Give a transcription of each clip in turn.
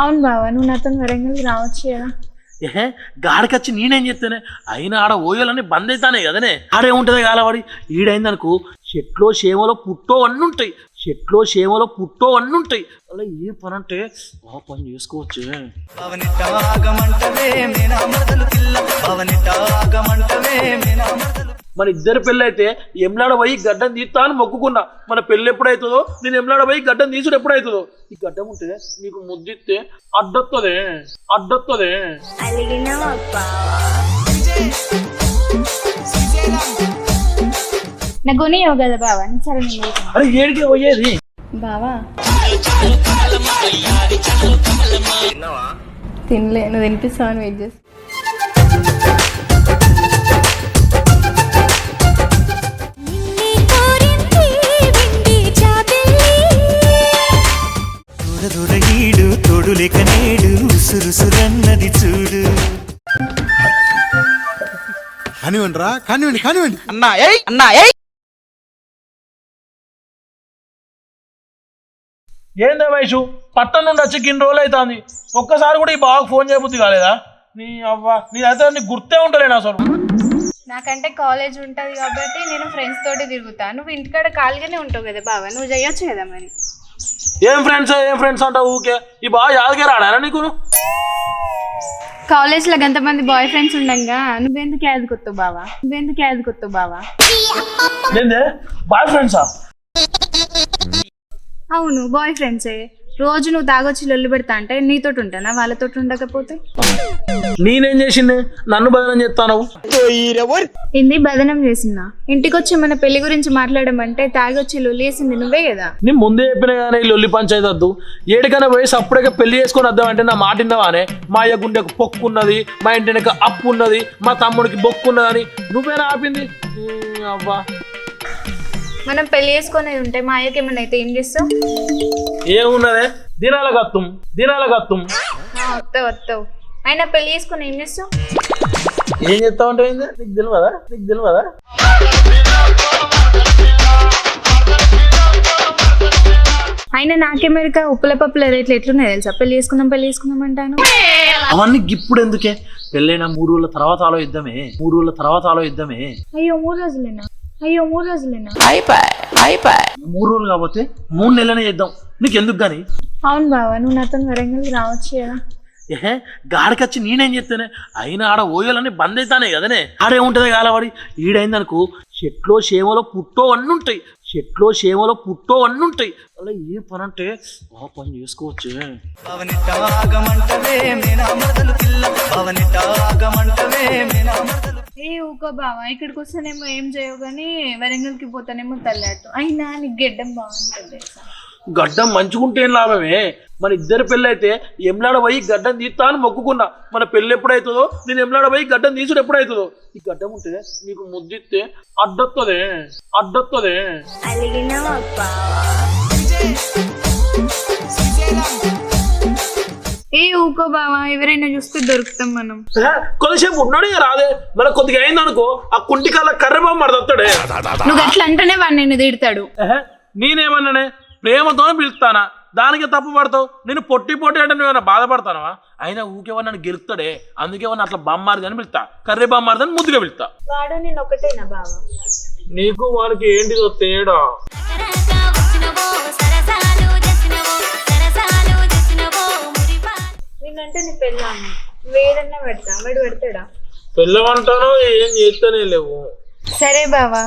అవును బావా, నువ్వు నాతో వరంగల్కి రావచ్చు కదా. ఏహే గాడికొచ్చి నేనేం చెప్తానే, అయినా ఆడ ఓయోలన్నీ బంద్ అవుతానే కదనే. ఆడేముంటుంది కాలవాడి, ఈడైందనుకో చెట్లో చేమలో పుట్టో అన్నీ ఉంటాయి, చెట్లో చేమలో పుట్టో అన్నీ ఉంటాయి. అలా ఏ పని అంటే ఆ పని చేసుకోవచ్చు. మన ఇద్దరి పెళ్ళి అయితే ఎమ్లాడ పోయి గడ్డం తీస్తా అని మొక్కుకున్నా. మన పెళ్ళి ఎప్పుడైతుందో నేను ఎమ్లాడ పోయి గడ్డం తీసుడు ఎప్పుడైతుందో. ఈ గడ్డం ఉంటే నీకు ముద్దిస్తే అడ్డొత్తదే అడ్డొత్తదే. నాకు కొనియవు కదా బావా. సరే నేను అరే ఏడికే పోయేది బావా. తినలే, నువ్వు తినిపిస్తావని వెయిట్ చేస్తా. తోడులేక నేడు సురుసురన్నది చూడు. కానివ్వండి రా, కానివ్వండి కానివ్వండి. అన్నా ఏయ్ అన్నా ఏయ్. ఏందే వయసు పట్టణం నుండి వచ్చి గిన్ని రోజులు అవుతుంది, ఒక్కసారి కూడా ఈ బాగా ఫోన్ చేయబుద్ధి కాలేదా? నీ అవ్వ నేనైతే నీకు గుర్తే ఉంటలేను అసలు. నాకంటే కాలేజ్ ఉంటుంది కాబట్టి నేను ఫ్రెండ్స్ తోటి తిరుగుతా. నువ్వు ఇంటికాడ ఖాళీగానే ఉంటావు కదా బావా, నువ్వు చేయొచ్చు కదా మరి. ఏం ఫ్రెండ్స్ అంటావు ఊకే? ఈ బాగా యాదకే రాడా నీకు? కాలేజ్లో ఎంతమంది బాయ్ ఫ్రెండ్స్ ఉండగా నువ్వెందుకు యాదకొత్తావు బావా? నువ్వెందుకు యాదకొత్తావు బావా? ఏందే బాయ్ ఫ్రెండ్సా? అవును, బాయ్ ఫ్రెండ్సే. రోజు నువ్వు తాగొచ్చి లొల్లి పెడతా అంటే నీతోటి ఉంటానా, వాళ్ళతోటి ఉండకపోతే? నేనేం చేసింది? నన్ను బదనం చేస్తాను. ఏంది బదనం చేసిందా? ఇంటికి వచ్చి మన పెళ్లి గురించి మాట్లాడమంటే తాగొచ్చి లొల్లి వేసింది నువ్వే కదా. నేను ముందే చెప్పిన కానీ లొల్లి పంచాయతీ వద్దు, ఏడికైనా పోయి సప్పుడుగా పెళ్లి చేసుకొని వద్దామంటే నా మాట విన్నావానే? మా అయ్య గుండెకు పొక్కు ఉన్నది, మా ఇంటి వెనక అప్పు ఉన్నది, మా తమ్ముడికి బొక్కు ఉన్నదని నువ్వేనా ఆపింది? అవ్వా మనం పెళ్లి చేసుకునేది ఉంటే మా అయ్యకి ఏమన్నా అయితే ఏం చేస్తావు? ఏమున్నదే దినాల గత్తం. వస్తావు అయినా పెళ్లి చేసుకుని ఏం చేస్తావు? ఏం చెప్తావు అంటే నీకు తెలియదా? అయినా నాకెమెరికా ఉప్పుల పప్పుల రేట్లు ఎట్లున్నాయి తెలుసా? పెళ్లి చేసుకుందాం అంటాను. అవన్నీ ఇప్పుడు ఎందుకే, పెళ్ళైనా 3 రోజుల తర్వాత ఆలోచిద్దామే. అయ్యో 3 రోజులేనా? 3 రోజులు కాకపోతే 3 నెలలనే చేద్దాం, నీకు ఎందుకు గాని? అవును బావా, నువ్వు నాతో వరంగల్కి రావచ్చు కదా. ఏహే గాడికొచ్చి నేనేం చెప్తానే, అయినా ఆడ ఓయోలన్నీ బంద్ అవుతానే కదనే. ఆడేముంటుంది కాలవాడి, ఈడైందనుకో చెట్లో చేమలో పుట్టో అన్నీ ఉంటాయి, అలా ఏ పని అంటే ఆ పని చేసుకోవచ్చు. ఏ ఊకో బావా, ఇక్కడికి వస్తానేమో ఏం చేయవు కానీ వరంగల్కి పోతానేమో తల్లాటు. అయినా నీకు గెడ్డం బాగుంటుంది. గడ్డం మంచుకుంటే ఏం లాభమే? మన ఇద్దరి పెళ్ళి అయితే ఎమ్లాడ పోయి గడ్డం తీస్తా అని మొక్కుకున్నా. మన పెళ్ళి ఎప్పుడైతుందో నేను ఎమ్లాడ పోయి గడ్డం తీసుడు ఎప్పుడైతుందో. ఈ గడ్డం ఉంటే నీకు ముద్దిస్తే అడ్డొత్తదే. ఏ ఊకో బావా, ఎవరైనా చూస్తే దొరుకుతాం మనం. కొద్దిసేపు ఉన్నాడు రాదే, మన కొద్దిగా అయిందనుకో ఆ కుంటికాల కర్రెబాబు మడదొత్తాడే. నువ్వు అట్లా అంటేనే వాడు నిన్ను తిడతాడు. నేనేమన్నానే, ప్రేమతోనే పిలుస్తానా, దానికి తప్పు పడతావు. నేను పొట్టి అంటే నువ్వేమైనా బాధపడతానవా? అయినా ఊకేవా నన్ను గెలుస్తాడే, అందుకేమన్నా అట్లా బామ్మారిది అని పిలుస్తా, కర్రే బామ్మారిది అని ముద్దుగా పిలుస్తా. వాడు నేను ఒకటేనా బావా? నీకు వానికి ఏంటిదో తేడా? నేనంటే నీ పెళ్ళాను, వేడన్నా పెడతా, వాడు పెడతాడా? పెళ్ళమంటానో ఏం చేస్తానే లేవు. సరే బావా,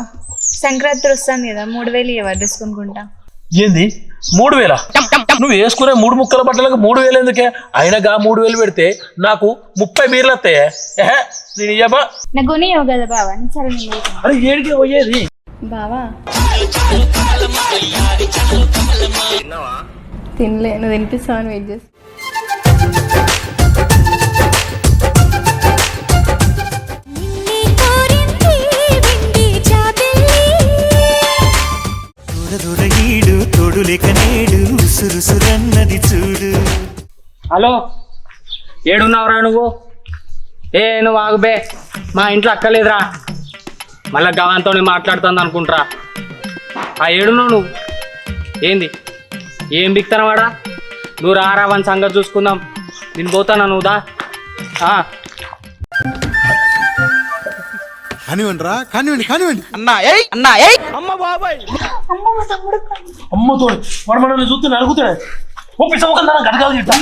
సంక్రాంతి వస్తాను కదా, 3000 ఇవ్వ డ్రెస్ కొనుక్కుంటా. ఏంది 3000? నువ్వు వేసుకునే 3 ముక్కల బట్టలకు 3000 ఎందుకే? అయినా 3000 పెడితే నాకు 30 బీర్లు వస్తాయే. నేను ఇయ్యబా. నాకు కొనియవు కదా బావా. సరే నేను అరే ఏడికే పోయేది బావా. తినలే, నువ్వు తినిపిస్తావని వెయిట్ చేస్తా. తోడులేక నేడు సురుసురన్నది చూడు. హలో, ఏడున్నావురా నువ్వు? నువ్వు ఆగుబే, మా ఇంట్లో అక్కలేదురా. మళ్ళీ గవంతో మాట్లాడుతుంది అనుకుంటారా? ఏడున్నావు నువ్వు? ఏంది ఏం బిక్తారా వాడా? నువ్వు రారా వన్ సంగతి చూసుకుందాం. నేను పోతానా నువ్వుదా? కానివ్వండి రా కానివ్వండి కానివ్వండి అమ్మతో వాడు మనల్ని చూస్తే నలుగుతాడు. ఓ పిచ్చమొక్క గడగాలి తింటా.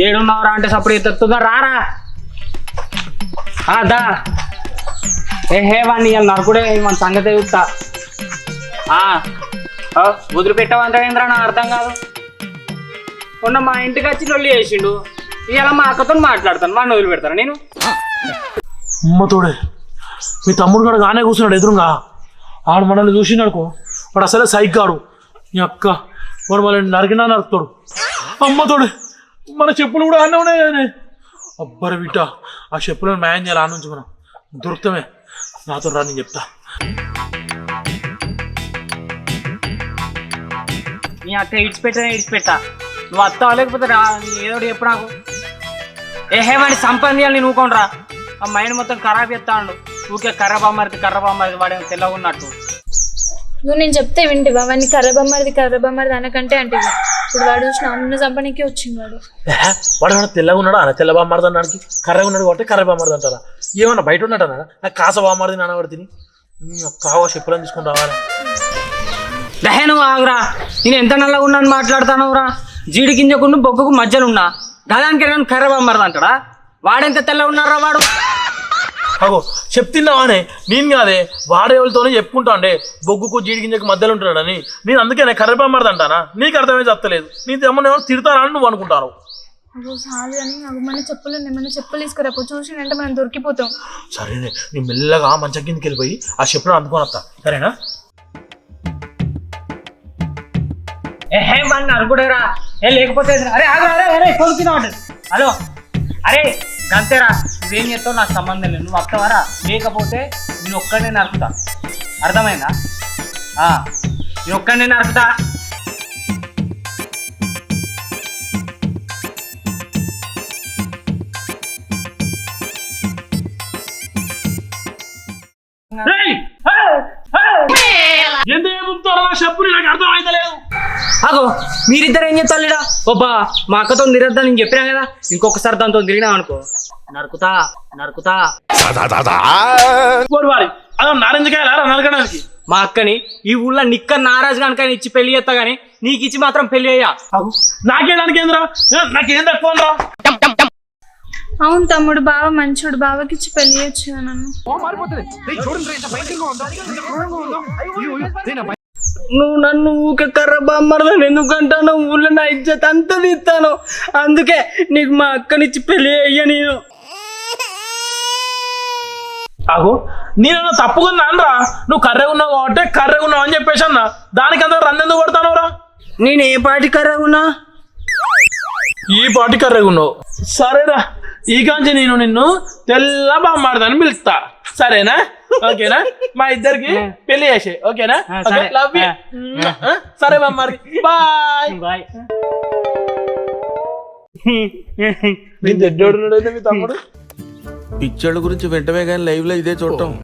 ఏడున్నావురా అంటే సప్పుడు ఎత్తుగా రారా. దా హే వాడిని నరకుడే మన సంగతి చూస్తా. వదిలిపెట్టవంతేంద్రా నాకు అర్థం కాదు. మొన్న మా ఇంటికి వచ్చి లొల్లి చేసిండు, ఇలా మా అక్కతో మాట్లాడతాను, వాడిని వదిలిపెడతాను నేను? అమ్మతోడే మీ తమ్ముడు కూడా గానే కూర్చున్నాడు ఎదురుగా. ఆడు మనల్ని చూసినాడుకో వాడు అసలే సైగ్గాడు. మీ అక్క వాడు మనల్ని నరికినా నరుకుతాడు. అమ్మతోడే మన చెప్పులు కూడా అన్నీ ఉన్నాయి కదనే. అబ్బరి బిడ్డ ఆ చెప్పులను మ్యాన్ చేయాలి. ఆ నుంచి మనం దొరుకుతామే. నాతో రా నేను చెప్తా. నీ అక్క ఇడిచిపెట్టా నువ్వు వస్తావా లేకపోతే రా. ఏదో చెప్పు నాకు. వాడి సంపాదించాలి నేను ఊకోండిరా. ఆ మైండ్ మొత్తం ఖరాబ్ చేస్తాడు. ఊకే కర్రబొమ్మరిది వాడేమో తెల్లగా ఉన్నట్టు. నువ్వు నేను చెప్తే వింటివా? వాడిని కర్రబొమ్మరిది అనకంటే అంటే ఇప్పుడు వాడు నన్ను చంపనీకి వచ్చింది. వాడు ఏమన్నా తెల్లగా ఉన్నాడా? అన్న తెల్ల బామ్మర్ది అన్నాడికి కర్రగా ఉన్నాడు కాబట్టి కర్ర బామ్మర్ది అంటారా? ఏమన్నా బయట ఉన్నట్టు అన్నాడా? నాకు కాస బామ్మర్ది నాన్నవాడు తిని కావా చెప్పులని తీసుకుని రావాలి. నువ్వు ఆగురా. నేను ఎంత నల్లగా ఉన్నాను మాట్లాడతానురా. జీడి గింజకుండా బొక్కకు మధ్యలో ఉన్నా గదానికి కర్ర బామ్మర్ది అంటాడా? వాడెంత తెల్లగా ఉన్నారా వాడు? అగో చెప్తున్నావానే నేను కాదే వాడేవాళ్ళతోనే చెప్పుకుంటా అండే బొగ్గుకు జీడి గింజకు మధ్యలో ఉంటాడని. నేను అందుకే కర్రబామ్మర్ది అంటానా? నీకు అర్థమే చెప్తలేదు. నీ తెమ్మని ఏమన్నా తిడతానని నువ్వు అనుకుంటాను. చాలు అని మన చెప్పులు మన చెప్పులు తీసుకురాపో. చూసినంటే మనం దొరికిపోతాం. సరేనే నేను మెల్లగా మంచం కిందకి వెళ్ళిపోయి ఆ చెప్పులు అందుకొని వస్తా. సరేనా? వాడిని అనుకుంటారా? లేకపోతే అరే అరే హలో అరే గంతేరా. నువ్వేం చేస్తావు నాకు సంబంధం లేదు. నువ్వు వస్తావారా? లేకపోతే నేను ఒక్కడనే నరుకుతా. అర్థమైందా? నేను ఒక్కడనే నరుకుతా. అగో మీరిద్దరు ఏం చెప్తారు లేడా? ఓబ్బా మా అక్కతో తిరగద్దా నేను చెప్పినా కదా. ఇంకొకసారి దాంతో తిరిగినా అనుకో నరుకుతా. నరకడానికి మా అక్కని ఈ ఊళ్ళో నిక్క నారాజు కనుక ఇచ్చి పెళ్లి చేస్తా గానీ నీకు ఇచ్చి మాత్రం పెళ్లి అయ్యా. నాకేదానికి ఏంద్రా? నాకేం తక్కువ రా? అవును తమ్ముడు, బావ మంచోడు. బావకిచ్చి పెళ్లి చేయొచ్చు నన్ను. నువ్వు నన్ను ఊకే కర్ర బామ్మర్దని ఎందుకంటాను? ఊళ్ళో నా ఇజ్జత్ అంతా తీస్తాను. అందుకే నీకు మా అక్కనిచ్చి పెళ్లి అయ్యా. నేను ఆగు నేను తప్పుకుందా అనరా? నువ్వు కర్రెగా ఉన్నావు కాబట్టి కర్రెగా ఉన్నావు అని చెప్పేసి అన్న. దానికి అంతా రన్నెందుకు కొడతానవరా? నేను ఏ పాటి కర్రగా ఉన్నా? ఈ పాటి కర్రెగా ఉన్నావు. సరేరా ఈ కాంచి నేను నిన్ను తెల్ల బామ్మాడదని పిలుస్తా. సరేనా? ఓకేనా? మా ఇద్దరికి పెళ్లి చేసే. ఓకేనా? Love you. సరే బామ్మారి బాయ్. మీ తమ్ముడు పిక్చర్ల గురించి వెంటనే కానీ లైవ్ లో ఇదే చూడటం